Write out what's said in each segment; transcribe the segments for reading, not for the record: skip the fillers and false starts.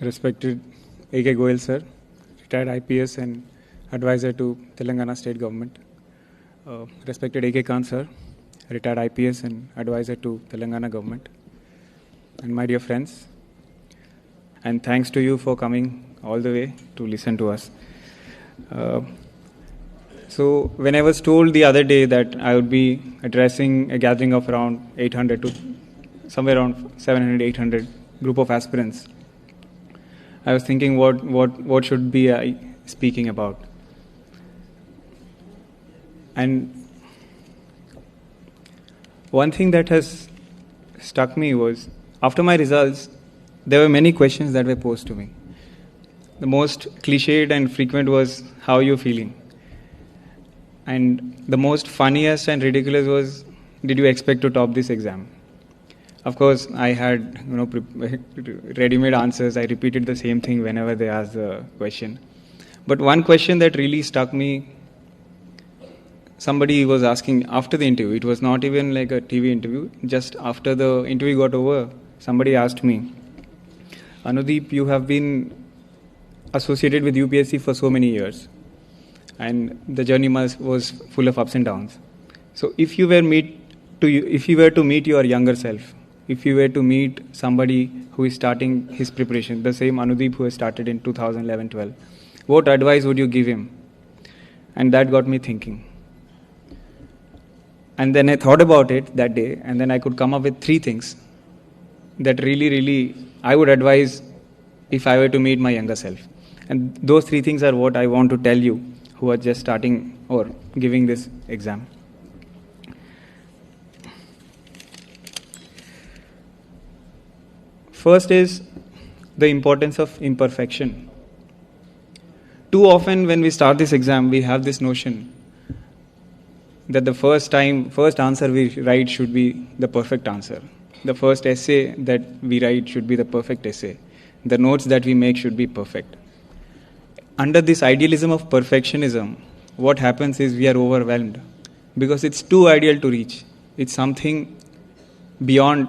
Respected A.K. Goyal sir, retired IPS and advisor to Telangana state government. Respected A.K. Khan sir, retired IPS and advisor to Telangana government. And my dear friends, and thanks to you for coming all the way to listen to us. So when I was told the other day that I would be addressing a gathering of around 800 to somewhere around 700, 800 group of aspirants, I was thinking what should be I speaking about. And one thing that has struck me was, after my results, there were many questions that were posed to me. The most cliched and frequent was, how are you feeling? And the most funniest and ridiculous was, did you expect to top this exam? Of course, I had ready-made answers. I repeated the same thing whenever they asked the question. But one question that really struck me, somebody was asking after the interview. It was not even like a TV interview. Just after the interview got over, somebody asked me, Anudeep, you have been associated with UPSC for so many years, and the journey was full of ups and downs. So if you were to meet your younger self, if you were to meet somebody who is starting his preparation, the same Anudeep who has started in 2011-12, what advice would you give him? And that got me thinking. And then I thought about it that day, and then I could come up with 3 things that really I would advise if I were to meet my younger self. And those 3 things are what I want to tell you who are just starting or giving this exam. First is the importance of imperfection. Too often when we start this exam, we have this notion that the first answer we write should be the perfect answer. The first essay that we write should be the perfect essay. The notes that we make should be perfect. Under this idealism of perfectionism, what happens is we are overwhelmed because it's too ideal to reach. It's something beyond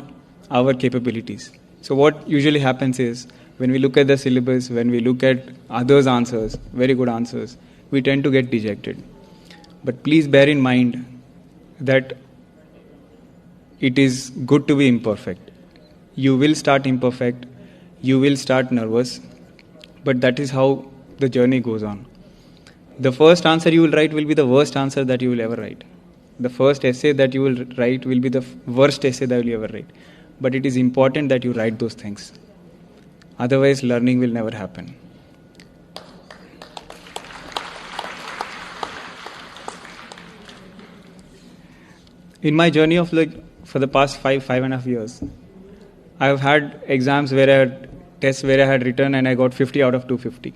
our capabilities. So what usually happens is, when we look at the syllabus, when we look at others' answers, very good answers, we tend to get dejected. But please bear in mind that it is good to be imperfect. You will start imperfect, you will start nervous, but that is how the journey goes on. The first answer you will write will be the worst answer that you will ever write. The first essay that you will write will be the worst essay that you will ever write. But it is important that you write those things. Otherwise, learning will never happen. In my journey of for the past 5.5 years, I have had exams tests where I had written and I got 50 out of 250.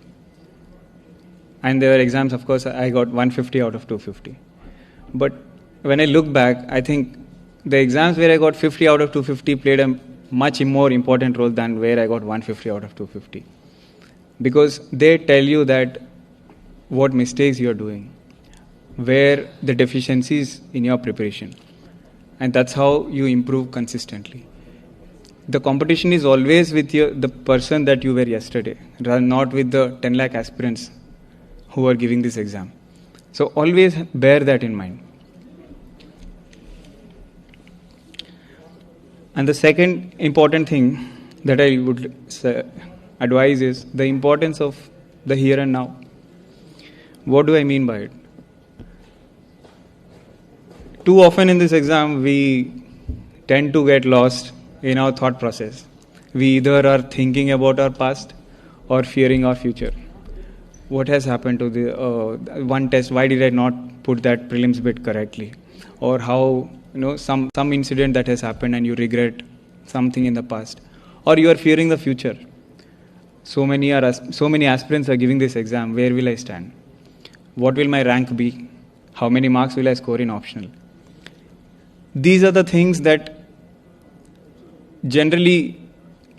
And there were exams, of course, I got 150 out of 250. But when I look back, I think the exams where I got 50 out of 250 played a much more important role than where I got 150 out of 250. Because they tell you that what mistakes you are doing, where the deficiencies in your preparation. And that's how you improve consistently. The competition is always with the person that you were yesterday, not with the 10 lakh aspirants who are giving this exam. So always bear that in mind. And the second important thing that I would advise is the importance of the here and now. What do I mean by it? Too often in this exam, we tend to get lost in our thought process. We either are thinking about our past or fearing our future. What has happened to the one test? Why did I not put that prelims bit correctly? Or how, some incident that has happened and you regret something in the past. Or you are fearing the future. So many aspirants are giving this exam. Where will I stand? What will my rank be? How many marks will I score in optional? These are the things that generally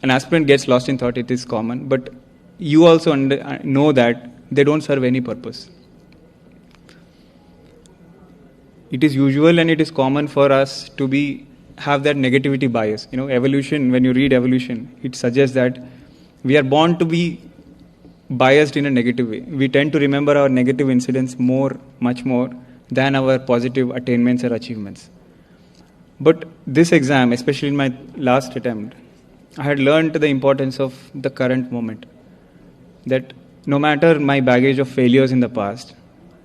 an aspirant gets lost in thought. It is common. But you also know that they don't serve any purpose. It is usual and it is common for us to have that negativity bias. Evolution, when you read evolution, it suggests that We are born to be biased in a negative way. We tend to remember our negative incidents much more than our positive attainments or achievements. But this exam, especially in my last attempt, I had learned the importance of the current moment. That no matter my baggage of failures in the past,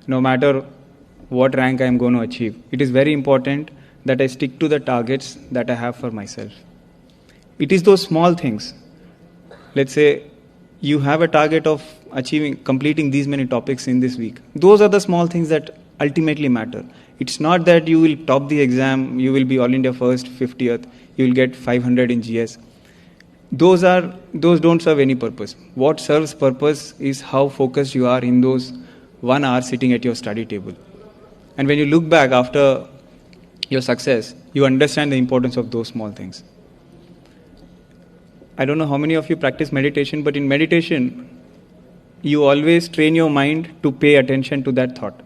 no matter what rank I am going to achieve, it is very important that I stick to the targets that I have for myself. It is those small things. Let's say you have a target of completing these many topics in this week. Those are the small things that ultimately matter. It's not that you will top the exam, you will be All India first, 50th, you will get 500 in GS. Those don't serve any purpose. What serves purpose is how focused you are in those 1 hour sitting at your study table. And when you look back after your success, you understand the importance of those small things. I don't know how many of you practice meditation, but in meditation, you always train your mind to pay attention to that thought.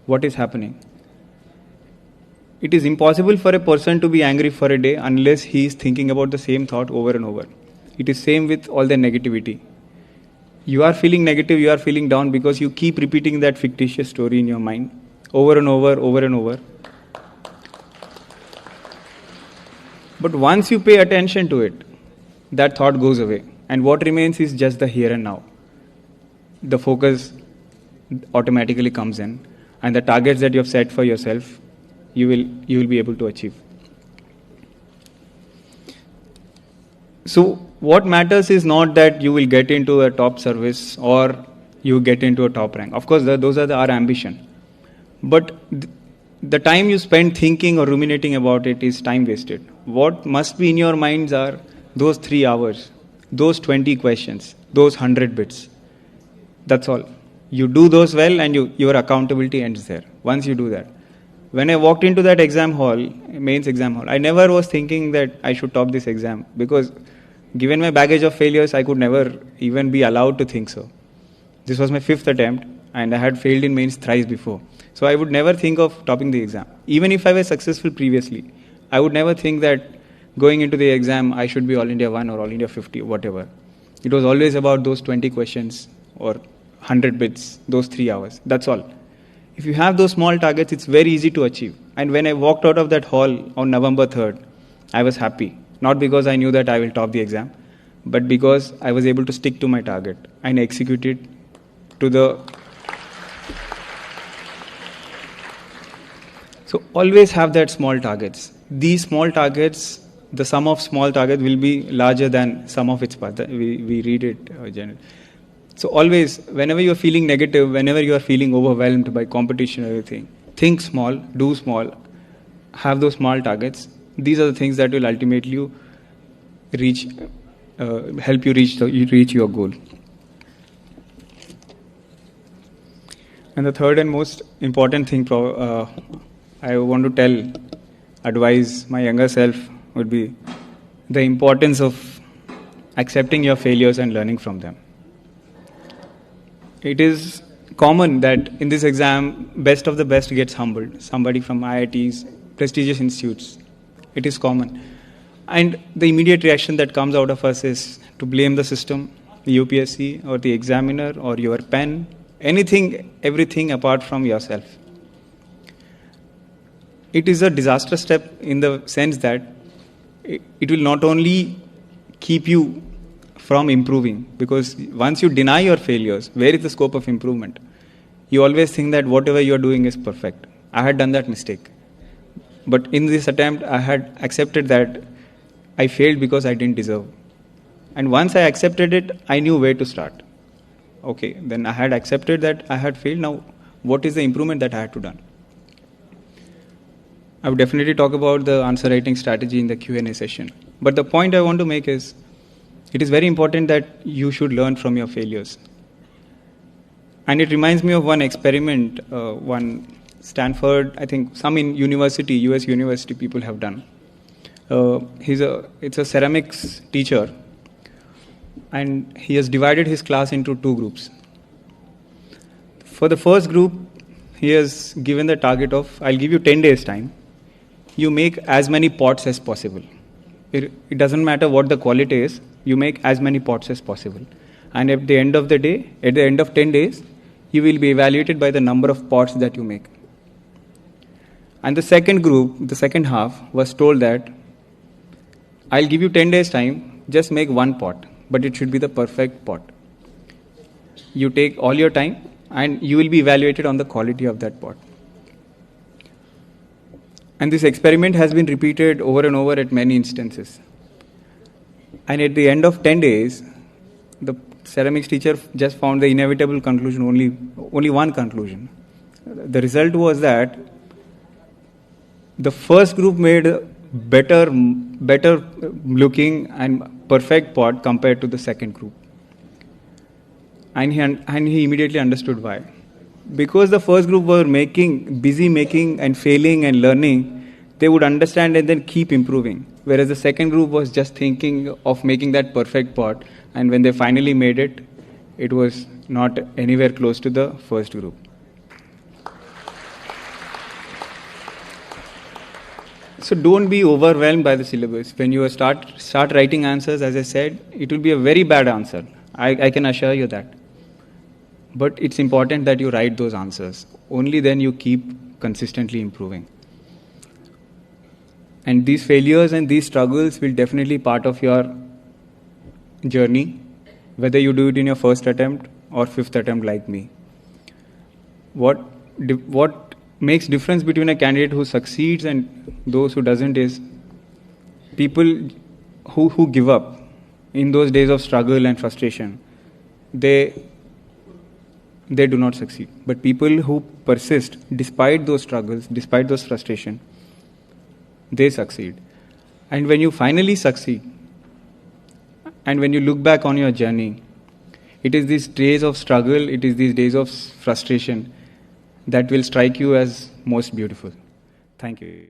What is happening? It is impossible for a person to be angry for a day unless he is thinking about the same thought over and over. It is same with all the negativity. You are feeling negative, you are feeling down because you keep repeating that fictitious story in your mind over and over. But once you pay attention to it, that thought goes away. And what remains is just the here and now. The focus automatically comes in. And the targets that you have set for yourself, you will be able to achieve. So what matters is not that you will get into a top service or you get into a top rank. Of course, those are our ambition. But the time you spend thinking or ruminating about it is time wasted. What must be in your minds are those 3 hours, those 20 questions, those 100 bits. That's all. You do those well and your accountability ends there. Once you do that. When I walked into that mains exam hall, I never was thinking that I should top this exam because given my baggage of failures, I could never even be allowed to think so. This was my 5th attempt and I had failed in mains thrice before. So I would never think of topping the exam. Even if I was successful previously, I would never think that going into the exam, I should be All India 1 or All India 50 or whatever. It was always about those 20 questions or 100 bits, those 3 hours. That's all. If you have those small targets, it's very easy to achieve. And when I walked out of that hall on November 3rd, I was happy. Not because I knew that I will top the exam, but because I was able to stick to my target and execute it to the... So always have that small targets. These small targets, the sum of small targets will be larger than sum of its parts. We read it generally. So always, whenever you are feeling negative, whenever you are feeling overwhelmed by competition or everything, think small, do small, have those small targets. These are the things that will ultimately help you reach your goal. And the third and most important thing I want to advise my younger self would be the importance of accepting your failures and learning from them. It is common that in this exam, best of the best gets humbled. Somebody from IITs, prestigious institutes. It is common. And the immediate reaction that comes out of us is to blame the system, the UPSC or the examiner or your pen, everything apart from yourself. It is a disastrous step in the sense that it will not only keep you from improving, because once you deny your failures, where is the scope of improvement? You always think that whatever you are doing is perfect. I had done that mistake. But in this attempt, I had accepted that I failed because I didn't deserve. And once I accepted it, I knew where to start. Okay, then I had accepted that I had failed. Now, what is the improvement that I had to do? I would definitely talk about the answer writing strategy in the Q&A session. But the point I want to make is, it is very important that you should learn from your failures. And it reminds me of one experiment, one Stanford, I think some in university, US university people have done. It's a ceramics teacher, and he has divided his class into 2 groups. For the first group, he has given the target of, I'll give you 10 days time. You make as many pots as possible. It doesn't matter what the quality is, You make as many pots as possible. And at the end of the day, at the end of 10 days, you will be evaluated by the number of pots that you make. And the second group, the second half, was told that I'll give you 10 days time, just make one pot, but it should be the perfect pot. You take all your time and you will be evaluated on the quality of that pot. And this experiment has been repeated over and over at many instances. And at the end of 10 days, the ceramics teacher just found the inevitable conclusion, only one conclusion. The result was that the first group made better looking and perfect pot compared to the second group. And he immediately understood why. Because the first group were busy making and failing and learning, they would understand and then keep improving. Whereas the second group was just thinking of making that perfect pot, and when they finally made it, it was not anywhere close to the first group. So don't be overwhelmed by the syllabus. When you start writing answers, as I said, it will be a very bad answer. I can assure you that. But it's important that you write those answers. Only then you keep consistently improving. And these failures and these struggles will definitely be part of your journey, whether you do it in your first attempt or fifth attempt like me. What makes difference between a candidate who succeeds and those who doesn't is people who give up in those days of struggle and frustration. They do not succeed. But people who persist despite those struggles, despite those frustration, they succeed. And when you finally succeed, and when you look back on your journey, it is these days of struggle, it is these days of frustration that will strike you as most beautiful. Thank you.